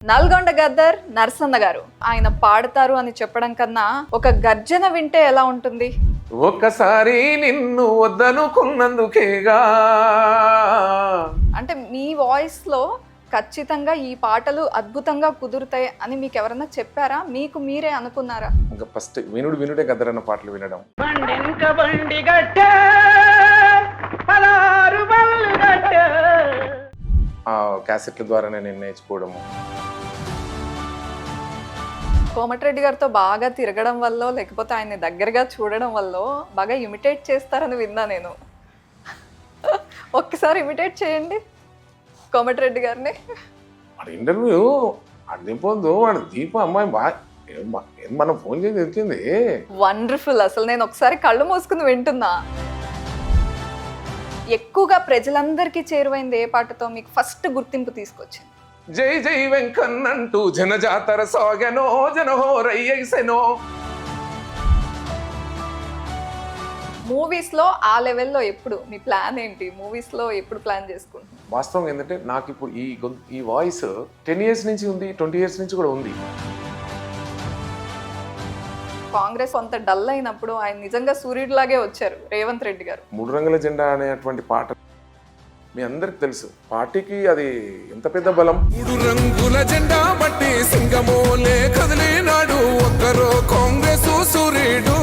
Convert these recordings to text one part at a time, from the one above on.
నల్గొండ గద్దర్ నరసన్న గారు ఆయన పాడతారు అని చెప్పడం కన్నా ఒక గర్జన వింటే ఎలా ఉంటుంది? ఒక్కసారి నిన్ను వద్దనుకున్నందుకేగా. అంటే మీ వాయిస్ లో ఖచ్చితంగా ఈ పాటలు అద్భుతంగా కుదురుతాయి అని మీకు ఎవరన్నా చెప్పారా? మీకు మీరే అనుకున్నారా? ఇంకా ఫస్ట్ వినుడే గద్దరన్న పాటలు వినడం. ఆ క్యాసెట్ల ద్వారా నేను నేర్చుకోవడము. కోమటిరెడ్డి గారితో బాగా తిరగడం వల్ల లేకపోతే ఆయన్ని దగ్గరగా చూడడం వల్ల బాగా ఇమిటేట్ చేస్తారని విన్నా నేను. ఒక్కసారి ఇమిటేట్ చేయండి కోమటిరెడ్డి గారిని. వాడు ఇంటర్వ్యూ అడిగిపోద్దు, వాడు దీప అమ్మాయి మనం ఫోన్ చేసి తెచ్చింది. వండర్ఫుల్. అసలు నేను ఒకసారి కళ్ళు మూసుకుని వింటున్నా. ఎక్కువగా ప్రజలందరికీ చేరువైంది ఏ పాటతో మీకు ఫస్ట్ గుర్తింపు తీసుకొచ్చింది? జై జై వెంకన్నంటూ జనజాతర సాగెనో జనహోరయ్యేసెనో. మూవీస్ లో ఆ లెవెల్లో ఎప్పుడు మీ ప్లాన్ ఏంటి? మూవీస్ లో ఎప్పుడు ప్లాన్ చేసుకుంటున్నారు? వాస్తవం ఏంటంటే నాకు ఇప్పుడు ఈ వాయిస్ 10 years నుంచి ఉంది, 20 years నుంచి కూడా ఉంది. కాంగ్రెస్ కొంత డల్ అయినప్పుడు ఆయన నిజంగా సూర్యుడిలాగే వచ్చారు రేవంత్ రెడ్డి గారు. 3 రంగుల జెండా అనేటువంటి పాట మీ అందరికి తెలుసు. పార్టీకి అది ఎంత పెద్ద బలం. 3 రంగుల జెండా బట్టి సింగమోలే కదిలినాడు ఒక్కరో కాంగ్రెస్ సూర్యుడు.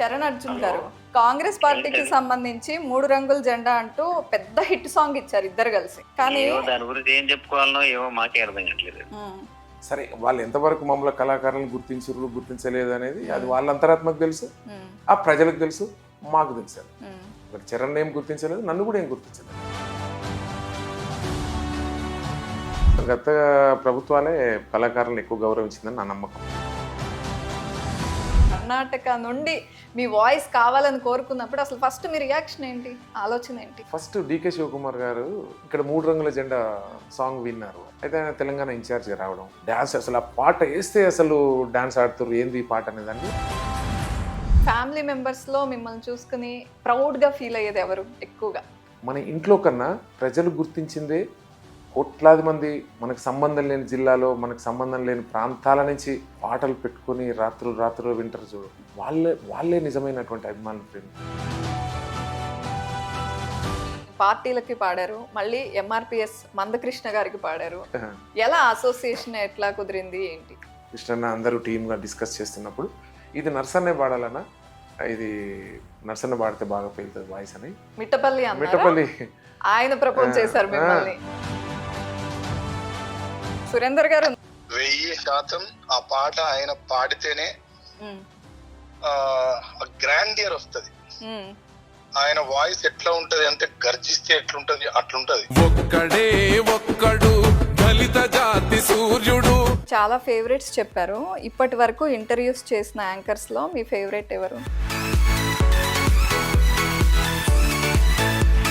చరణ్ అర్జున్ గారు కాంగ్రెస్ పార్టీకి సంబంధించి 3 రంగుల జెండా అంటూ పెద్ద హిట్ సాంగ్ ఇచ్చారు ఇద్దరు కలిసి. కానీ దాని గురించి ఏం చెప్పుకోవాలనో ఏమో మాకే అర్థం కావట్లేదు. సరే, వాళ్ళు ఎంతవరకు మమ్మల్ని కళాకారులను గుర్తించలేదు అనేది అది వాళ్ళ అంతరాత్మకు తెలుసు, ఆ ప్రజలకు తెలుసు, మాకు తెలుసు. చరణ్ ఏం గుర్తించలేదు, నన్ను కూడా ఏం గుర్తించలేదు. గత ప్రభుత్వాలే కళాకారులను ఎక్కువ గౌరవించిందని నా నమ్మకం. కర్ణాటక నుండి మీ వాయిస్ కావాలని కోరుకున్నప్పుడు అసలు ఫస్ట్ మీ రియాక్షన్ ఏంటి, ఆలోచన ఏంటి? ఫస్ట్ డికే శివకుమార్ గారు ఇక్కడ 3 రంగుల జెండా సాంగ్ విన్నారు. అయితే ఆయన తెలంగాణ ఇన్ఛార్జ్గా రావడం, డాన్స్ అసలు ఆ పాట వేస్తే అసలు డాన్స్ ఆడుతున్నారు, ఏంది ఈ పాట అనేదాన్ని. ఫ్యామిలీ మెంబర్స్ లో మిమ్మల్ని చూసుకుని ప్రౌడ్గా ఫీల్ అయ్యేది ఎవరు ఎక్కువగా? మన ఇంట్లో కన్నా ప్రజలు గుర్తించిందే కోట్లాది మంది మనకు సంబంధం లేని జిల్లాలో, మనకు సంబంధం లేని ప్రాంతాల నుంచి పాటలు పెట్టుకుని రాత్రులు వింటారు చూడు, వాళ్ళే నిజమైనటువంటి అభిమానులు. ప్రేమ పార్టీలకి పాడారు, మళ్ళీ ఎంఆర్పిఎస్ మందకృష్ణ గారికి పాడారు. ఎలా అసోసియేషన్ ఎట్లా కుదిరింది ఏంటి? కృష్ణన్న అందరూ టీమ్గా డిస్కస్ చేస్తున్నప్పుడు ఇది నర్సన్నే పాడాలన్నా, ఇది నర్సన్న పాడితే బాగా పేలుతుంది వాయిస్ అని మిట్టపల్లి ఆయన ప్రపోజ్ చేశారు మిమ్మల్ని. సురేందర్ గారు 1000% ఆ పాట ఆయన పాడితేనే గ్రాండియర్ వస్తుంది. ఆయన వాయిస్ ఎట్లా ఉంటది అంటే గర్జిస్తే ఎట్లుంటది అట్లుంటది. ఒక్కడు దళిత జాతి సూర్యుడు. చాలా ఫేవరెట్స్ చెప్పారు. ఇప్పటి వరకు ఇంటర్వ్యూస్ చేసిన యాంకర్స్ లో మీ ఫేవరెట్ ఎవరు?